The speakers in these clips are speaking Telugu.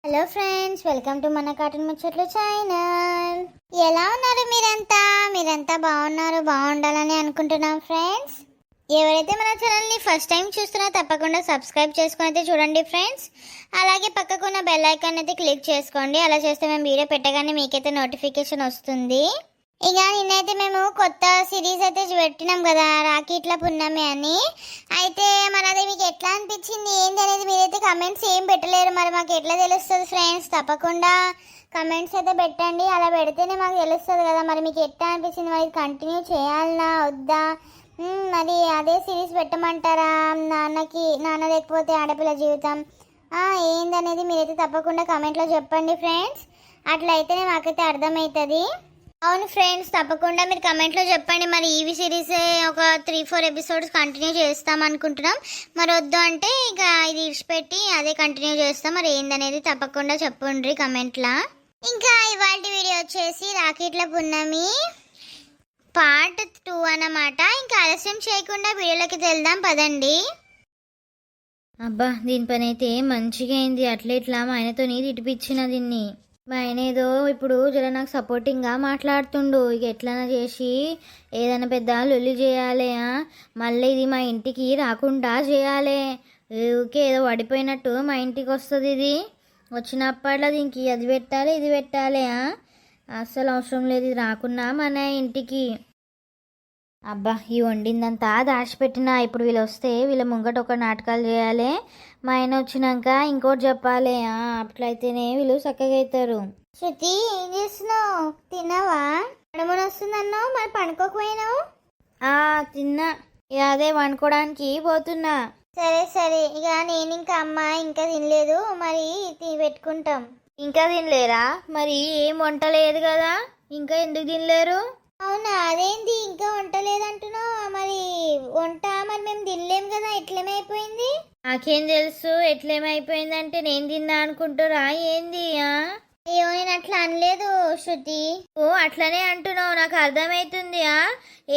హలో ఫ్రెండ్స్, వెల్కమ్ టు మన కార్టూన్ ముచ్చట్లు ఛానల్. ఎలా ఉన్నారు మీరంతా బాగుండాలని అనుకుంటున్నాం ఫ్రెండ్స్. ఎవరైతే మన ఛానల్ని ఫస్ట్ టైం చూస్తున్నా తప్పకుండా సబ్స్క్రైబ్ చేసుకుని అయితే చూడండి ఫ్రెండ్స్. అలాగే పక్కకున్న బెల్ ఐకాన్ అయితే క్లిక్ చేసుకోండి. అలా చేస్తే మేము వీడియో పెట్టగానే మీకైతే నోటిఫికేషన్ వస్తుంది. ఇక నిన్నైతే మేము కొత్త సిరీస్ అయితే పెట్టినాం కదా, రాకెట్ల పున్నమి అని. అయితే మరి అది మీకు ఎట్లా అనిపించింది ఏంటి అనేది మీరైతే కమెంట్స్ ఏం పెట్టలేరు. మరి మాకు ఎట్లా తెలుస్తుంది ఫ్రెండ్స్? తప్పకుండా కమెంట్స్ అయితే పెట్టండి. అలా పెడితేనే మాకు తెలుస్తుంది కదా. మరి మీకు ఎట్లా అనిపించింది? మరి కంటిన్యూ చేయాలనా వద్దా? మరి అదే సిరీస్ పెట్టమంటారా? నాన్న లేకపోతే ఆడపిల్ల జీవితం ఏందనేది మీరైతే తప్పకుండా కమెంట్లో చెప్పండి ఫ్రెండ్స్. అట్లయితేనే మాకైతే అర్థమవుతుంది. అవును ఫ్రెండ్స్, తప్పకుండా మీరు కమెంట్లో చెప్పండి. మరి ఈవి సిరీస్ ఒక 3-4 ఎపిసోడ్స్ కంటిన్యూ చేస్తాం అనుకుంటున్నాం. మరి వద్దు అంటే ఇక ఇది ఇడిచిపెట్టి అదే కంటిన్యూ చేస్తాం. మరి ఏందనేది తప్పకుండా చెప్పండి కమెంట్లా. ఇంకా ఇవాళ వీడియో వచ్చేసి రాకెట్ల పున్నమి పార్ట్ 2 అన్నమాట. ఇంకా ఆలస్యం చేయకుండా వీడియోలోకి వెళ్దాం పదండి. అబ్బా, దీని పని అయితే మంచిగా అయింది. అట్లా మా ఆయనతో తిట్టిపిచ్చిన దీన్ని. మా ఆయన ఏదో ఇప్పుడు జర నాకు సపోర్టింగ్గా మాట్లాడుతుండు. ఇక ఎట్లన్నా చేసి ఏదైనా పెద్ద లొల్లి చేయాలి, మళ్ళీ ఇది మా ఇంటికి రాకుండా చేయాలి. ఊరికే ఏదో పడిపోయినట్టు మా ఇంటికి వస్తుంది. ఇది వచ్చినప్పట్లో దీనికి అది పెట్టాలి ఇది పెట్టాలి, అస్సలు అవసరం లేదు. ఇది రాకున్నా మన ఇంటికి. అబ్బా, ఈ వండిందంతా దాచిపెట్టినా. ఇప్పుడు వీళ్ళు వస్తే వీళ్ళ ముంగట ఒక నాటకాలు చేయాలి. మా ఆయన వచ్చినాక ఇంకోటి చెప్పాలి. అట్లయితేనే వీళ్ళు చక్కగా అవుతారు. శృతి, ఏం చేస్తున్నావు? తిన్నావా? నడుమున వస్తుందన్నావు, మరి పండుకోకపోయినావు? తిన్నా. ఇక అదే వండుకోవడానికి పోతున్నా. సరే ఇక నేను ఇంకా అమ్మ ఇంకా తినలేదు. మరి పెట్టుకుంటాం. ఇంకా తినలేరా? మరి ఏం వంట లేదు కదా, ఇంకా ఎందుకు తినలేరు? అవునా, అదేంటి ఇంకా వంట లేదంటున్నావు? మరి వంట మరి మేము తినలేం కదా, ఎట్లేమైపోయింది? నాకేం తెలుసు ఎట్లేమైపోయిందంటే నేను తిన్నా అనుకుంటారా ఏంది? అయ్యో, నేను అట్లా అనలేదు శృతి. ఓ, అట్లనే అంటున్నావు, నాకు అర్థమవుతుంది.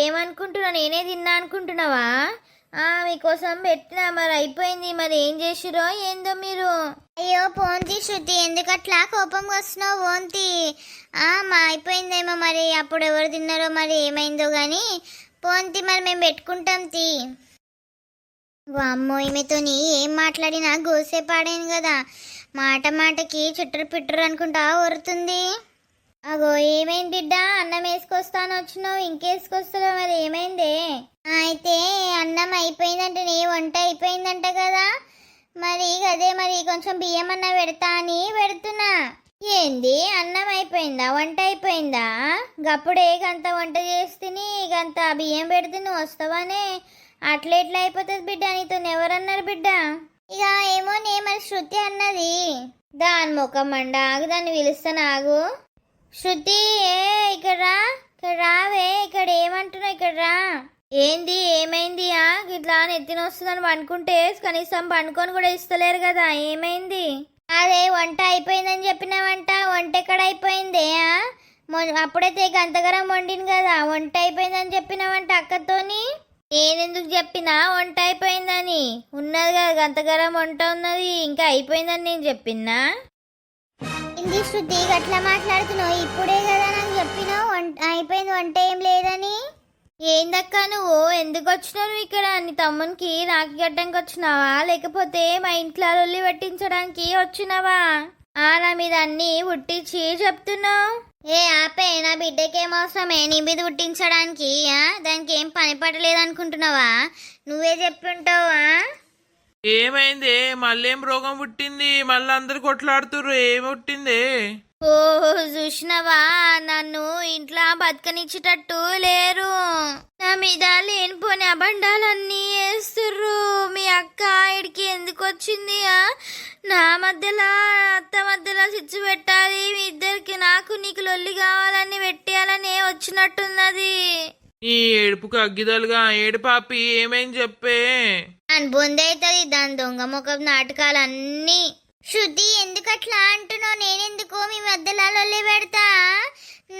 ఏమనుకుంటున్నావు? నేనే తిన్నా అనుకుంటున్నావా? మీకోసం పెట్టినా, మరి అయిపోయింది. మరి ఏం చేసిరో ఏందో మీరు. అయ్యో పోంతి శృతి, ఎందుకు అట్లా కోపం వస్తున్నావు? పోంతి మా అయిపోయిందేమో. మరి అప్పుడు ఎవరు తిన్నారో మరి ఏమైందో గాని పోంతి, మరి మేము పెట్టుకుంటాం తీ. వామ్మో, ఈమెతోని ఏం మాట్లాడినా గోసే పాడాను కదా. మాటకి చుట్టరు అనుకుంటా వరుతుంది. అగో, ఏమైంది బిడ్డ? అన్నం వేసుకొస్తాను వచ్చినావు, ఇంకేసుకొస్తావు, మరి ఏమైందే? అయితే అన్నం అయిపోయిందంటే నీ వంట అయిపోయిందంట కదా. మరి అదే మరి కొంచెం బియ్యం అన్న పెడతా అని పెడుతున్నా. ఏంది, అన్నం అయిపోయిందా వంట అయిపోయిందా? గప్పుడే గంత వంట చేస్తుని గంత బియ్యం పెడితే నువ్వు వస్తావనే. అట్లా ఎట్లా అయిపోతుంది బిడ్డ? నీతో ఎవరన్నారు బిడ్డ? ఇక ఏమో మరి శృతి అన్నది. దాని ముఖం ఆగు, దాన్ని పిలుస్తాను ఆగు. శృతి, ఇక్కడ రావే. ఇక్కడ ఏమంటున్నావు? ఇక్కడ రా. ఏంది, ఏమైంది? ఇట్లా నెత్తిన వస్తుందని పండుకుంటే కనీసం పండుకొని కూడా ఇస్తలేరు కదా, ఏమైంది? అదే వంట అయిపోయిందని చెప్పినావంట. వంట ఎక్కడ అయిపోయిందే? అప్పుడైతే గంతగరం వండిను కదా, వంట అయిపోయిందని చెప్పినావంట అక్కతోని. నేనెందుకు చెప్పినా వంట అయిపోయిందని? ఉన్నది కదా గంతగరం వంట ఉన్నది, ఇంకా అయిపోయిందని నేను చెప్పినా. ఇంది శృతి, అట్లా మాట్లాడుతున్నావు? ఇప్పుడే కదా నాకు చెప్పినావు అయిపోయింది, వంట ఏం లేదని. ఏందక్క నువ్వు? ఎందుకు వచ్చినావు ఇక్కడ? నీ తమ్మునికి రాఖీ కట్టడానికి వచ్చినావా, లేకపోతే మా ఇంట్లో లొల్లి పెట్టించడానికి వచ్చినావా? నా మీద అన్ని పుట్టించి చెప్తున్నావు. ఆపే, నా బిడ్డకేం అవసరమే నీ మీద పుట్టించడానికి? దానికి ఏం పని పడలేదు అనుకుంటున్నావా? నువ్వే చెప్పుంటావా? ఏమైంది? మళ్ళేం రోగం పుట్టింది? మళ్ళీ అందరు కొట్లాడుతుర్రు, ఏం పుట్టింది? ఓహో, చూసినవా? నన్ను ఇంట్లో బతకనిచ్చేటట్టు లేరు. నా మీద లేనిపోని అబండాలన్నీ వేస్తుర్రు. మీ అక్క ఇడికి ఎందుకు వచ్చింది? నా మధ్యలో అత్త మధ్యలో చిచ్చు పెట్టాలి. మీ ఇద్దరికి నాకు నీకు లొల్లి కావాలని పెట్టేయాలని వచ్చినట్టున్నది. ఈ ఏడుపుకు అగ్గిదలుగా ఏడు పాపి, ఏమైంది చెప్పే. అని బొందవుతుంది దాని దొంగ ముఖం నాటకాలన్నీ. శృతి, ఎందుకు అట్లా అంటున్నావు? నేనెందుకు మీ మధ్యలో లొల్లి పెడతా?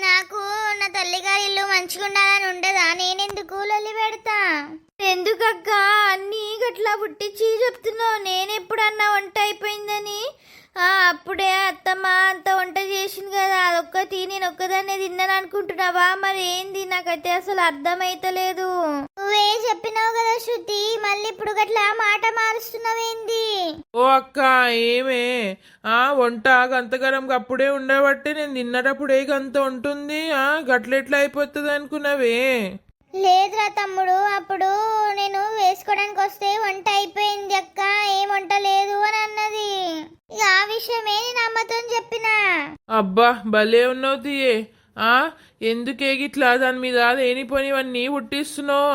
నాకు నా తల్లిగారి ఇల్లు మంచిగా ఉండాలని ఉండదా? నేనెందుకు లొల్లి పెడతా? ఎందుకక్క అన్నీ గట్లా పుట్టించి చెప్తున్నావు? నేనెప్పుడన్నా వంట అయిపోయిందని? అప్పుడే అత్తమ్మ అంత వంట చేసింది కదా అదొక్కటి నేను ఒక్కదాన్నే తిన్నాను అనుకుంటున్నావా? మరి ఏంది నాకైతే అసలు అర్థమైతలేదు. నువ్వే చెప్పినావు కదా శృతి, మళ్ళీ ఇప్పుడు గట్లా మాట మారుస్తున్నావేంది? ఓ అక్క ఏమే వంట గంతగరం అప్పుడే ఉండబట్టి నేను తిన్నటప్పుడే గంత ఉంటుంది గట్లెట్లా అయిపోతుంది అనుకున్నావే? లేదురా తమ్ముడు, అప్పుడు నేను వేసుకోవడానికి వస్తే వంట అయిపోయింది అక్క, ఏం వంట లేదు అని అన్నది. ఇక ఆ విషయమే నేను అమ్మతో చెప్పిన. అబ్బా భలే ఉన్నావు తీయే. ఎందుకే గిట్లా దాని మీద లేనిపోనివన్నీ పుట్టిస్తున్నావు?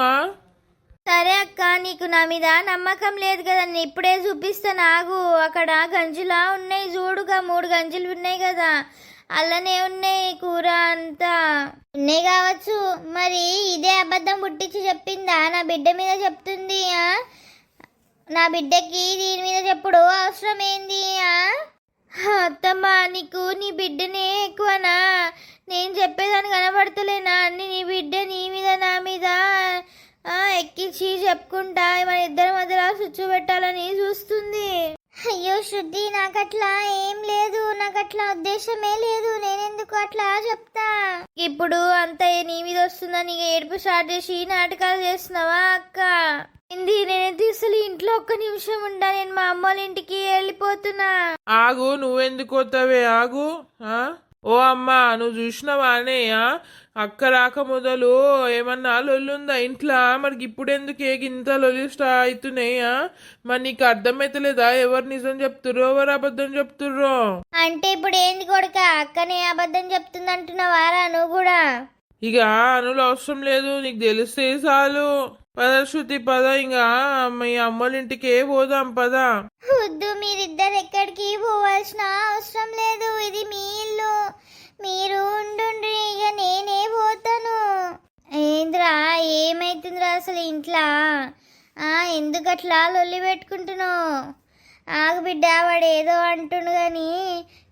సరే అక్క, నీకు నా మీద నమ్మకం లేదు కదా, నేను ఇప్పుడే చూపిస్తాను ఆగు. అక్కడ గంజులా ఉన్నాయి చూడుగా, 3 గంజులు ఉన్నాయి కదా, అల్లనే ఉన్నాయి కూర అంతా. ఉన్నాయి కావచ్చు, మరి ఇదే అబద్ధం పుట్టించి చెప్పిందా? నా బిడ్డ మీద చెప్తుంది. నా బిడ్డకి దీని మీద చెప్పుడు అవసరం ఏంది? అత్తమ్మ నీకు నీ బిడ్డనే ఎక్కువనా? నేను చెప్పేదాన్ని కనబడతలేనా? అన్ని నీ బిడ్డ నీ మీద నా మీద ఎక్కించి చెప్పుకుంటా మన ఇద్దరి మధ్యలో సుచ్చు పెట్టాలని చూస్తుంది. అయ్యో శృతి, నాకట్లా ఏం లేదు, నాకట్లా ఉద్దేశమే లేదు, నేనెందుకు అట్లా చెప్తా? ఇప్పుడు అంత నీ మీద వస్తుందని ఏడుపు స్టార్ట్ చేసి నాటకాలు చేస్తున్నావా అక్క? ఏంది నేనైతే అసలు ఇంట్లో ఒక్క నిమిషం ఉండా, నేను మా అమ్మ వాళ్ళ ఇంటికి వెళ్ళిపోతున్నా. ఆగు, నువ్వెందుకు పోతావే? ఆగు. ఓ అమ్మా, నువ్వు చూసినావానే అక్క రాక మొదలు ఏమన్నా లొల్లుందా ఇంట్లో? మనకి ఇప్పుడు ఎందుకు ఇంత లొల్లి అవుతున్నాయి? మరి నీకు అర్థమైతలేదా ఎవరు నిజం చెప్తుర్రో ఎవరు అబద్ధం చెప్తుర్రో? అంటే ఇప్పుడు ఏంది కొడుక, అక్కనే అబద్ధం చెప్తుంది అంటున్నావారా నువ్వు కూడా? ఇక అనులు అవసరం లేదు, నీకు తెలిస్తే చాలు. పద శృతి పద, ఇంకా మీ అమ్మల ఇంటికే పోదాం పద. వద్దు, మీరిద్దరు ఎక్కడికి పోవాల్సిన అవసరం లేదు, ఇది మీ ఇల్లు, మీరు ఉండుండ్రి, ఇక నేనే పోతాను. ఏంద్రా ఏమైతుందిరా అసలు ఇంట్లో? ఎందుకు అట్లా లొల్లి పెట్టుకుంటున్నావు? ఆగు బిడ్డ, వాడు ఏదో అంటుండు కానీ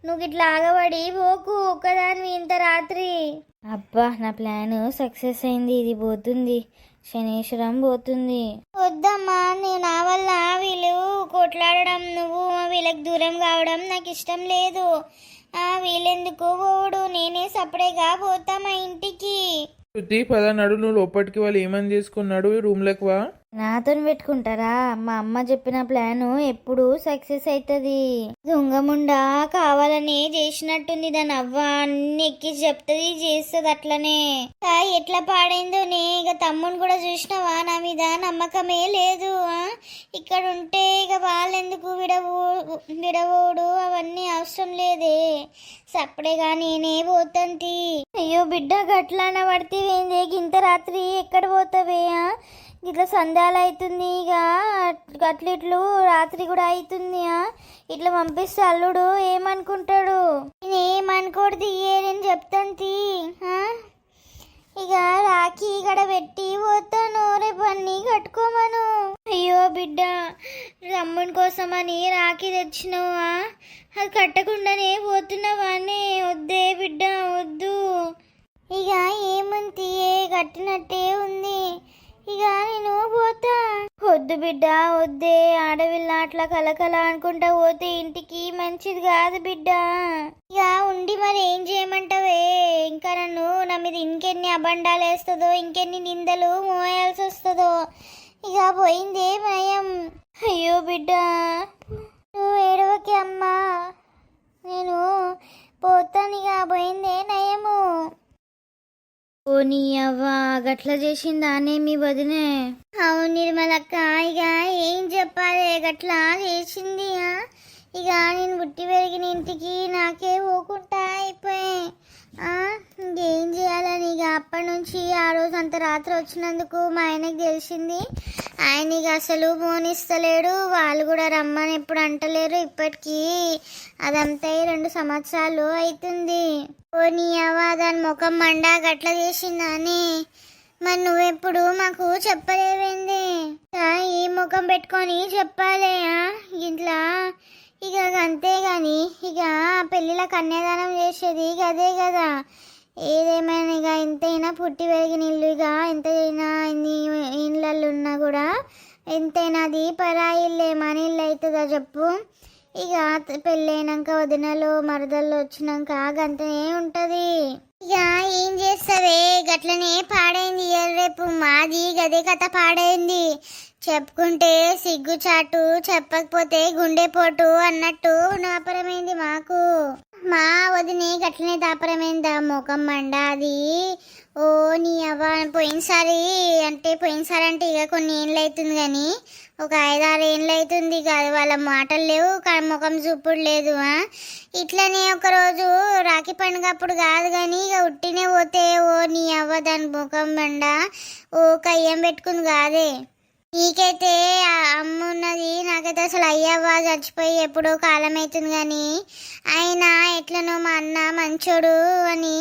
నువ్వు ఇట్లా ఆగబడి పోకు ఒక్కదానివి ఇంత రాత్రి. అబ్బా నా ప్లాన్ సక్సెస్ అయింది, ఇది పోతుంది, శనేశ్వరం పోతుంది. వద్దమ్మా, నేను నా వల్ల వీళ్ళు కొట్లాడడం, నువ్వు వీళ్ళకి దూరం కావడం నాకు ఇష్టం లేదు. వీళ్ళెందుకు పోడు, నేనే సపరేట్గా పోతా మా ఇంటికి. శృతి పద నడు, నువ్వు లోపలికి వాళ్ళు ఏమని చేసుకున్నాడు రూమ్లోకి వా. నాతో పెట్టుకుంటారా? మా అమ్మ చెప్పిన ప్లాన్ ఎప్పుడు సక్సెస్ అవుతుంది. దొంగముండా కావాలని చేసినట్టుంది, దాని అవ్వ అన్ని ఎక్కి చెప్తుంది, చేస్తుంది అట్లనే. ఎట్లా పాడైందో నే. ఇక తమ్ముని కూడా చూసినావా, నా మీద నమ్మకమే లేదు. ఇక్కడ ఉంటే ఇక వాళ్ళెందుకు విడవోడు, అవన్నీ అవసరం లేదే, సప్పుడేగా నేనే పోతాంటి. అయ్యో బిడ్డ, గట్లాన పడితే ఏంది ఇంత రాత్రి ఎక్కడ పోతావే? ఇట్లా సంధ్యాలు అవుతుంది, ఇక అట్లిట్లు రాత్రి కూడా అవుతుంది. ఇట్లా పంపిస్తే అల్లుడు ఏమనుకుంటాడు? నేనేమనుకోడు, నేను చెప్తాంతి. ఇక రాఖీ ఇక్కడ పెట్టి పోతాను, రేపు అన్నీ కట్టుకోమను. అయ్యో బిడ్డ, తమ్ముని కోసమని రాఖీ తెచ్చినావా? అది కట్టకుండానే పోతున్నావానే? వద్దే బిడ్డ వద్దు. ఇక ఏముంది, కట్టినట్టే ఉంది, ఇక నేను పోతా. వద్దు బిడ్డ వద్దే, ఆడవిల్ల అట్లా కలకల అనుకుంటా పోతే ఇంటికి మంచిది కాదు బిడ్డ. ఇక ఉండి మరి ఏం చేయమంటావే? ఇంకా నన్ను నా మీద ఇంకెన్ని అబండాలు వేస్తుందో, ఇంకెన్ని నిందలు మోయాల్సి వస్తుందో. ఇక పోయిందే భయం. అయ్యో బిడ్డ, నువ్వు ఏడవకి అమ్మా, నేను పోతాను, ఇక పోయిందే నయము. ఓ నీ అవ్వ, గట్ల చేసిందానే మీ వదినే? అవును నిర్మలక్క, ఇక ఏం చెప్పాలి, గట్లా చేసింది. ఇక నేను పుట్టి పెరిగిన ఇంటికి నాకే పోకుండా అయిపోయి ఇంకేం చేయాలని ఇక అప్పటి నుంచి ఆ రోజు అంత రాత్రి వచ్చినందుకు మా ఆయనకి తెలిసింది. ఆయన ఇక అసలు పోనిస్తలేడు, వాళ్ళు కూడా రమ్మని ఎప్పుడు అంటలేరు. ఇప్పటికీ అదంతా 2 సంవత్సరాలు అవుతుంది. పోనీ అవ్వ, దాని ముఖం మండా గట్ల చేసిందా అని. మరి నువ్వెప్పుడు మాకు చెప్పలేవేంది? ఈ ముఖం పెట్టుకొని చెప్పాలి ఇంట్లో. ఇక అంతే కానీ ఇక పెళ్ళిళ్ళ కన్యాదానం చేసేది ఇక అదే కదా. ఏదేమైనా ఇక ఎంతైనా పుట్టి పెరిగిన ఇల్లు, ఇక ఎంతైనా ఇన్ని ఇళ్ళల్లో ఉన్నా కూడా ఎంతైనా అది పరాయి ఇల్లే, మన ఇల్లు అవుతుందా చెప్పు. ఇక పెళ్ళైనాక వదినలు మరదళ్ళు వచ్చినాక గంతనే ఉంటది. ఇక ఏం చేస్తావే, గట్లనే పాడైంది ఇవాళ రేపు. మాది గదే కథ పాడైంది. చెప్పుకుంటే సిగ్గుచాటు, చెప్పకపోతే గుండెపోటు అన్నట్టు నాపరమైంది మాకు. మా వదినే గట్లనే దాపరమైందా, ముఖం మండాది. ఓ నీ అవ్వ, పోయినసారి అంటే ఇక కొన్ని ఏళ్ళు అవుతుంది కానీ ఒక 5-6 ఏళ్ళు అవుతుంది కాదు. వాళ్ళ మాటలు లేవు, ముఖం చూపుడు లేదు. ఇట్లనే ఒకరోజు రాఖీ పండుగ అప్పుడు కాదు కానీ ఇక ఉట్టినే పోతే ఓ నీ అవ్వ దాని ముఖం మండ, ఓ కయ్యం పెట్టుకుంది కాదే. నీకైతే అమ్మ ఉన్నది, నాకైతే అసలు అయ్యవ్వ చచ్చిపోయి ఎప్పుడో కాలం అవుతుంది కానీ అయినా ఎట్లనో మా అన్న మంచోడు అని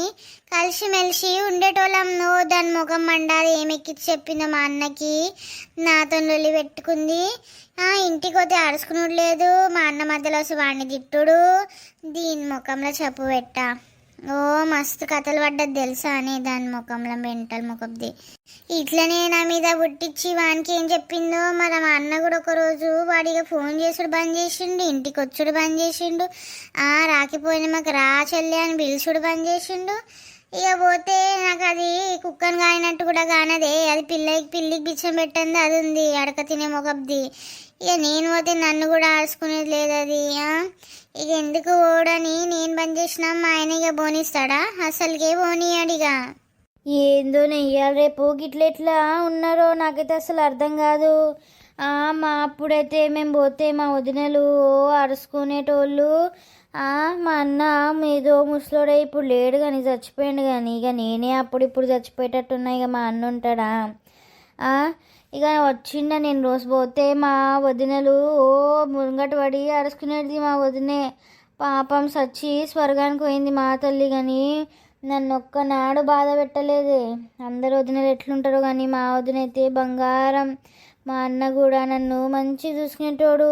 కలిసిమెలిసి ఉండేటోళ్ళం. నువ్వు దాని ముఖం మండాది ఏమెక్కిచ్చి చెప్పిందో మా అన్నకి, నాతో లొల్లి పెట్టుకుంది. ఇంటికి పోతే అరుచుకునుడు లేదు, మా అన్న మధ్యలో వచ్చి వాడిని తిట్టుడు, దీని ముఖంలో చెప్పు పెట్టా. ఓ మస్తు కథలు పడ్డది తెలుసా అని దాని ముఖంలో, మెంటల్ ముఖంది. ఇట్లనే నా మీద పుట్టించి వానికి ఏం చెప్పిందో మరి. మా అన్న కూడా ఒకరోజు వాడిగా ఫోన్ చేసుడు బంద్ చేసిండు, ఇంటికి వచ్చుడు బంద్ చేసిండు, రాకపోయిన మాకు రా చెల్లి అని పిలుచుడు బంద్ చేసిండు. ఇక పోతే నాకు అది కుక్కను కాయినట్టు కూడా కానదే, అది పిల్లికి బిచ్చం పెట్టండి, అది ఉంది అడక తినే మొగబ్ది. ఇక నేను పోతే నన్ను కూడా ఆడుచుకునేది లేదు అది. ఇక ఎందుకు ఓడని నేను బంద్ చేసినా మా ఆయన ఇక బోనిస్తాడా, అసలుకే బోనియాడిగా. ఏందో నెయ్యాలి రేపు గిట్లెట్లా ఉన్నారో నాకైతే అసలు అర్థం కాదు. మా అప్పుడైతే మేము పోతే మా వదినలు అరుచుకునేటోళ్ళు. మా అన్న ఏదో ముసలోడే ఇప్పుడు లేడు కానీ చచ్చిపోయాడు కానీ ఇక నేనే ఇప్పుడు చచ్చిపోయేటట్టున్నా. ఇక మా అన్న ఉంటాడా? ఇక వచ్చిండ నేను రోజు పోతే మా వదినలు ముంగట పడి అరుచుకునేది. మా వదినే పాపం సచ్చి స్వర్గానికి పోయింది మా తల్లి, కానీ నన్ను ఒక్కనాడు బాధ పెట్టలేదే. అందరు వదినలు ఎట్లుంటారో కానీ మా వదినైతే బంగారం. మా అన్న కూడా నన్ను మంచి చూసుకునేటోడు.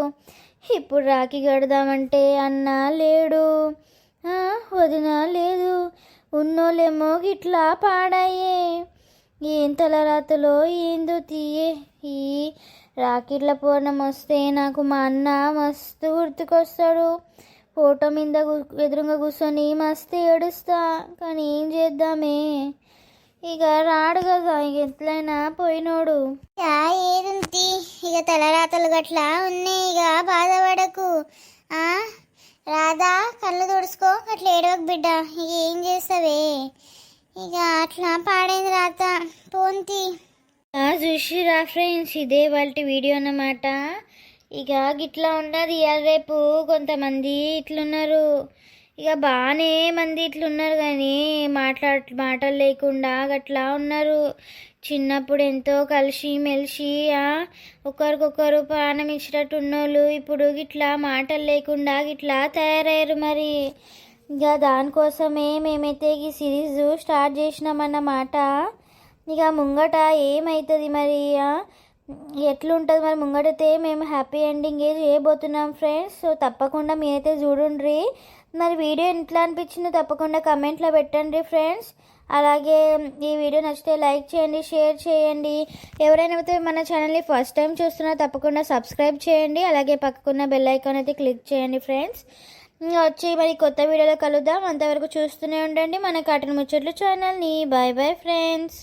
ఇప్పుడు రాఖీ కడదామంటే అన్న లేడు, వదిన లేదు, ఉన్నోళ్ళేమో గిట్లా పాడాయే. ఏం తలరాతలో ఏందో తీయే. ఈ రాఖీల పూర్ణం వస్తే నాకు మా అన్న మస్తు గుర్తుకొస్తాడు. ఫోటో మీద ఎదురుగా కూర్చొని మస్తు ఏడుస్తా, కానీ ఏం చేద్దామే, ఇక రాడు కదా, ఇక ఎట్లయినా పోయినోడు. ఏదుంది ఇక తలరాతలు గట్లా ఉన్నాయి, ఇక బాధపడకు. రాధా కళ్ళు తుడుచుకో, అట్లా ఏడవకు బిడ్డ. ఇక ఏం చేస్తావే, ఇక అట్లా పాడైంది రాత పోంతి. చూసిరా ఫ్రెండ్స్, ఇదే వాళ్ళ వీడియో అన్నమాట. ఇక గిట్లా ఉన్నది. ఇవాళ రేపు కొంతమంది ఇట్లున్నారు, ఇక బాగానే మంది ఇట్లున్నారు కానీ మాటలు లేకుండా గట్లా ఉన్నారు. చిన్నప్పుడు ఎంతో కలిసి మెలిసి ఒకరికొకరు ప్రాణం ఇచ్చినట్టు ఉన్నోళ్ళు ఇప్పుడు గిట్లా మాటలు లేకుండా గిట్లా తయారయ్యారు. మరి ఇక దానికోసమే మేమైతే ఈ సిరీస్ స్టార్ట్ చేసినామన్నమాట. ఇక ముంగట ఏమవుతుంది మరి, ఎట్లుంటుంది మరి ముంగటైతే మేము హ్యాపీ ఎండింగ్ చేయబోతున్నాం ఫ్రెండ్స్. సో తప్పకుండా మీరైతే చూడండి. మరి వీడియో ఎట్లా అనిపించిందో తప్పకుండా కమెంట్లో పెట్టండి ఫ్రెండ్స్. అలాగే ఈ వీడియో నచ్చితే లైక్ చేయండి, షేర్ చేయండి. ఎవరైనా అయితే మన ఛానల్ని ఫస్ట్ టైం చూస్తున్నా తప్పకుండా సబ్స్క్రైబ్ చేయండి. అలాగే పక్కకున్న బెల్ ఐకాన్ అయితే క్లిక్ చేయండి ఫ్రెండ్స్. వచ్చి మరి కొత్త వీడియోలో కలుద్దాం. అంతవరకు చూస్తూనే ఉండండి మన కార్టూన్ ముచ్చట్లు ఛానల్ని. Bye bye friends.